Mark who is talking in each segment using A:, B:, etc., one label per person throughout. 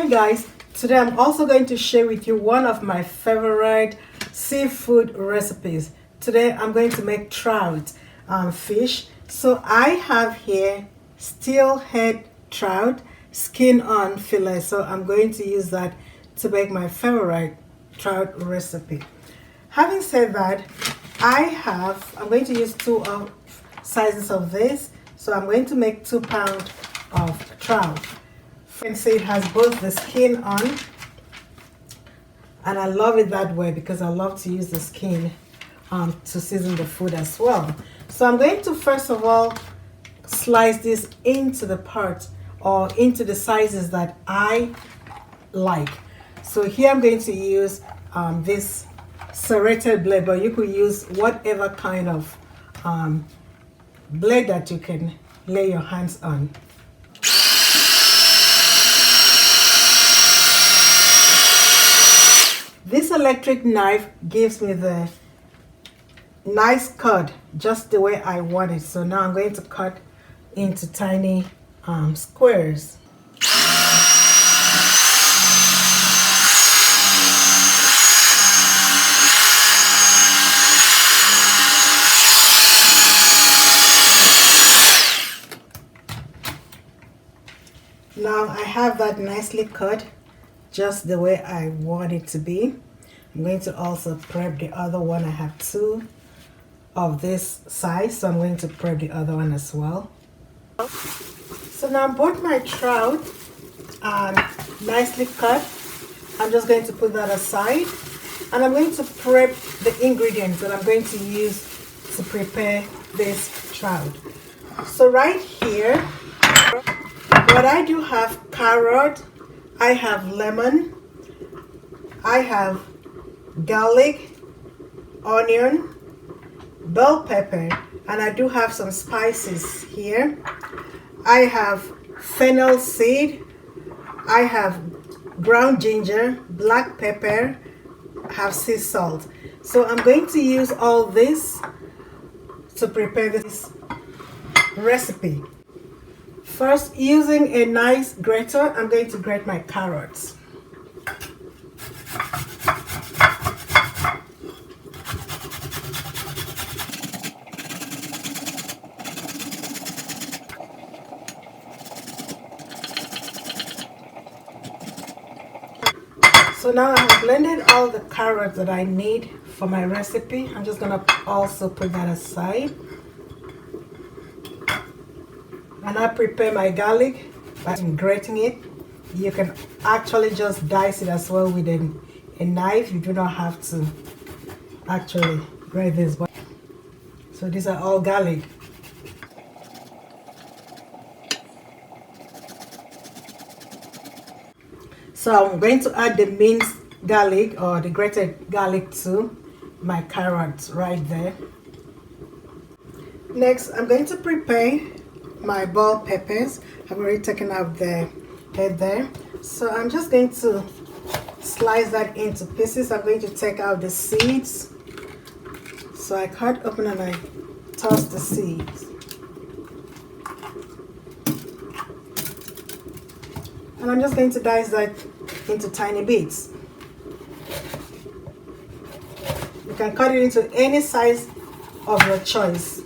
A: Hi guys, today I'm also going to share with you one of my favorite seafood recipes. Today I'm going to make trout fish. So I have here steelhead trout skin on fillet. So I'm going to use that to make my favorite trout recipe. Having said that, I'm going to use two sizes of this. So I'm going to make 2 pounds of trout. You can see it has both the skin on, and I love it that way because I love to use the skin to season the food as well. So I'm going to first of all slice this into the parts or into the sizes that I like. So here I'm going to use this serrated blade, but you could use whatever kind of blade that you can lay your hands on. This electric knife gives me the nice cut just the way I want it. So now I'm going to cut into tiny squares. Now I have that nicely cut just the way I want it to be. I'm going to also prep the other one. I have 2 of this size, so I'm going to prep the other one as well. So now both my trout are nicely cut. I'm just going to put that aside, and I'm going to prep the ingredients that I'm going to use to prepare this trout. So right here, what I do have carrot, I have lemon, I have garlic, onion, bell pepper, and I do have some spices here. I have fennel seed, I have ground ginger, black pepper, I have sea salt. So I'm going to use all this to prepare this recipe. First, using a nice grater, I'm going to grate my carrots. So now I have blended all the carrots that I need for my recipe. I'm just gonna also put that aside. And I prepare my garlic by grating it. You can actually just dice it as well with a knife. You do not have to actually grate this. So these are all garlic. So I'm going to add the minced garlic or the grated garlic to my carrots right there. Next, I'm going to prepare my bell peppers. I've already taken out the head there. So I'm just going to slice that into pieces. I'm going to take out the seeds. So I cut open and I toss the seeds. And I'm just going to dice that into tiny bits. You can cut it into any size of your choice.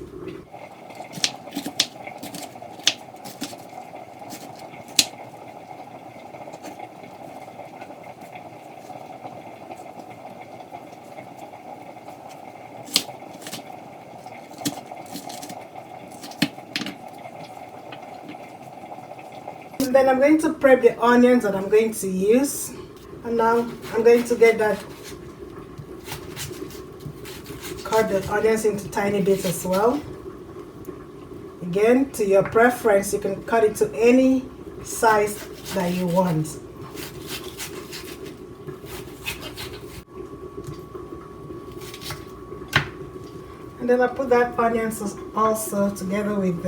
A: And then I'm going to prep the onions that I'm going to use. And now I'm going to get that, cut the onions into tiny bits as well. Again, to your preference, you can cut it to any size that you want. And then I put that onions also together with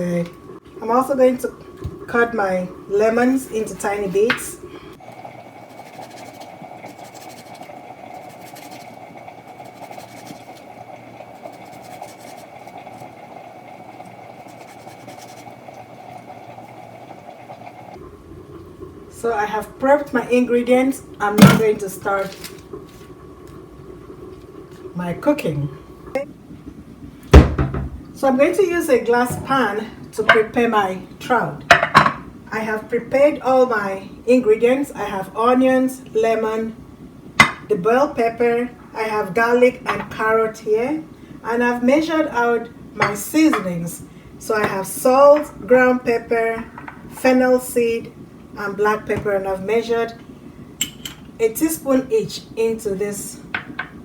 A: I'm also going to cut my lemons into tiny bits. So I have prepped my ingredients. I'm now going to start my cooking. So I'm going to use a glass pan to prepare my trout. I have prepared all my ingredients. I have onions, lemon, the bell pepper, I have garlic and carrot here, and I've measured out my seasonings. So I have salt, ground pepper, fennel seed, and black pepper, and I've measured a teaspoon each into this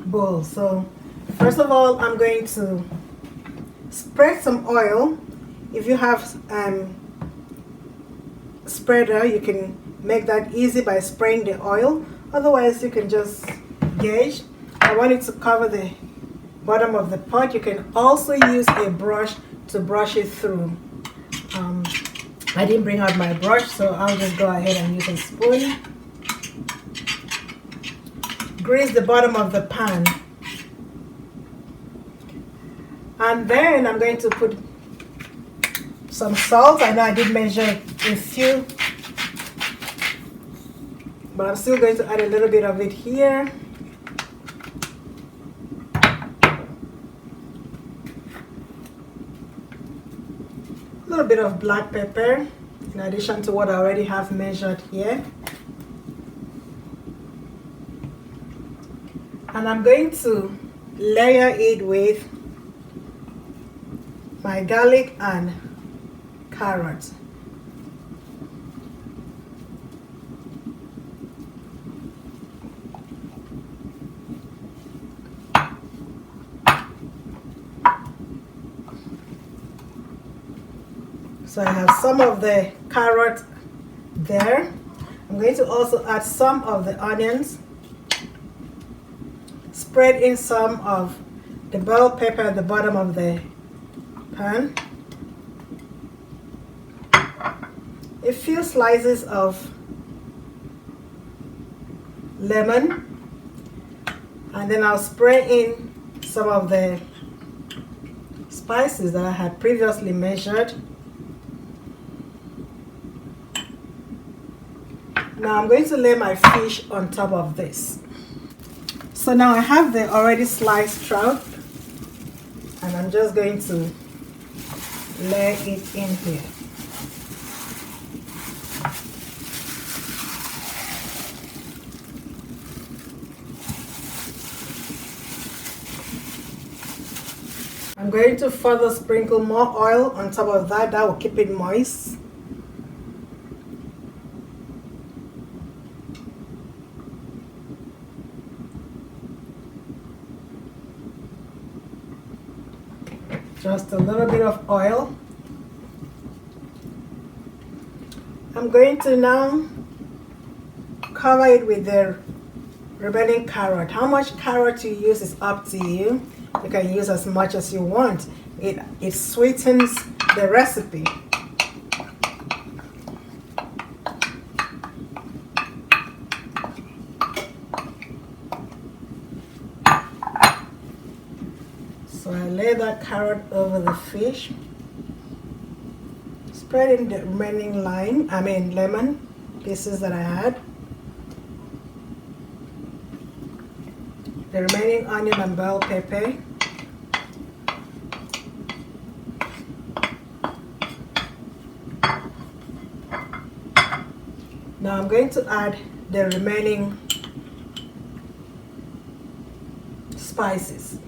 A: bowl. So first of all, I'm going to spread some oil. If you have spreader, you can make that easy by spraying the oil. Otherwise, you can just gauge. I want it to cover the bottom of the pot. You can also use a brush to brush it through. I didn't bring out my brush, so I'll just go ahead and use a spoon. Grease the bottom of the pan. And then I'm going to put some salt. I know I did measure a few, but I'm still going to add a little bit of it here. A little bit of black pepper in addition to what I already have measured here. And I'm going to layer it with my garlic and carrot. So I have some of the carrot there. I'm going to also add some of the onions. Spread in some of the bell pepper at the bottom of the pan. A few slices of lemon, and then I'll spray in some of the spices that I had previously measured. Now I'm going to lay my fish on top of this. So now I have the already sliced trout, and I'm just going to lay it in here. I'm going to further sprinkle more oil on top of that. That will keep it moist. Just a little bit of oil. I'm going to now cover it with the remaining carrot. How much carrot you use is up to you. You can use as much as you want. It sweetens the recipe. So I lay that carrot over the fish. Spread in the remaining lemon pieces that I had. The remaining onion and bell pepper. Now I'm going to add the remaining spices.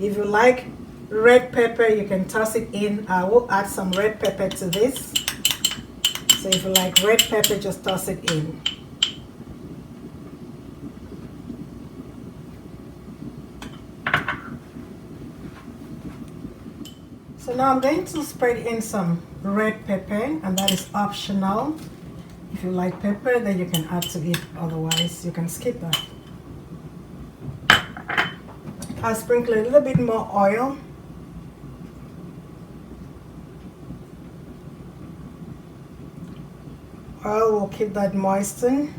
A: If you like red pepper, you can toss it in. I will add some red pepper to this. So if you like red pepper, just toss it in. So now I'm going to spread in some red pepper, and that is optional. If you like pepper, then you can add to it. Otherwise, you can skip that. I'll sprinkle a little bit more oil. Oil will keep that moistened.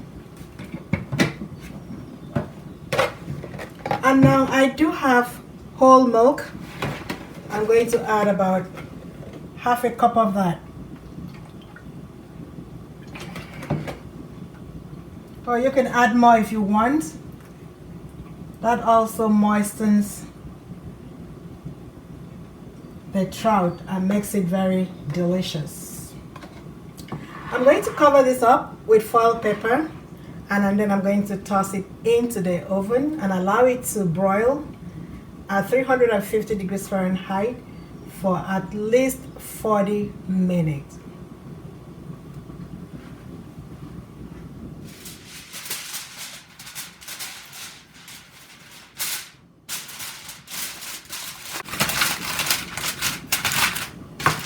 A: And now I do have whole milk. I'm going to add about half a cup of that. Or you can add more if you want. That also moistens the trout and makes it very delicious. I'm going to cover this up with foil paper, and then I'm going to toss it into the oven and allow it to broil at 350 degrees Fahrenheit for at least 40 minutes.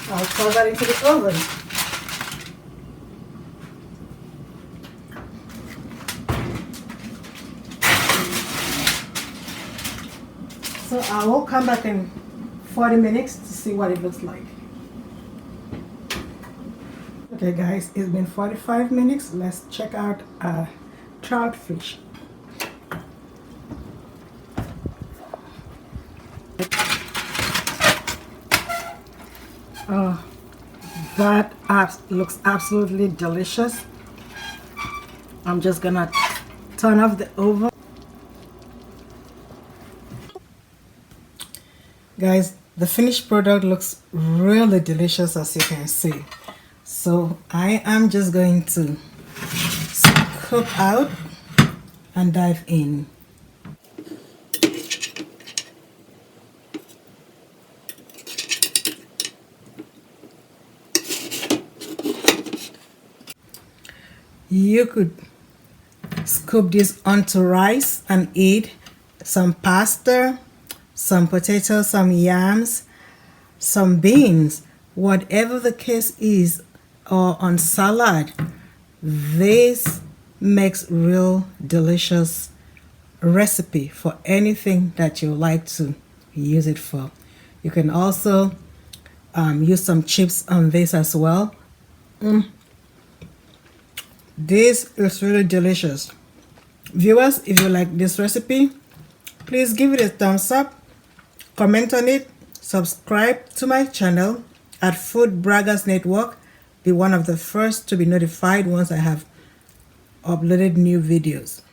A: I'll throw that into the oven. So I will come back in 40 minutes to see what it looks like. Okay guys, it's been 45 minutes. Let's check out our trout fish. Oh, that looks absolutely delicious. I'm just gonna turn off the oven. Guys, the finished product looks really delicious, as you can see. So I am just going to scoop out and dive in. You could scoop this onto rice and eat some pasta, some potatoes, some yams, some beans, whatever the case is, or on salad. This makes real delicious recipe for anything that you like to use it for. You can also use some chips on this as well. This is really delicious. Viewers, if you like this recipe, please give it a thumbs up, comment on it, subscribe to my channel at Food Braggers Network. Be one of the first to be notified once I have uploaded new videos.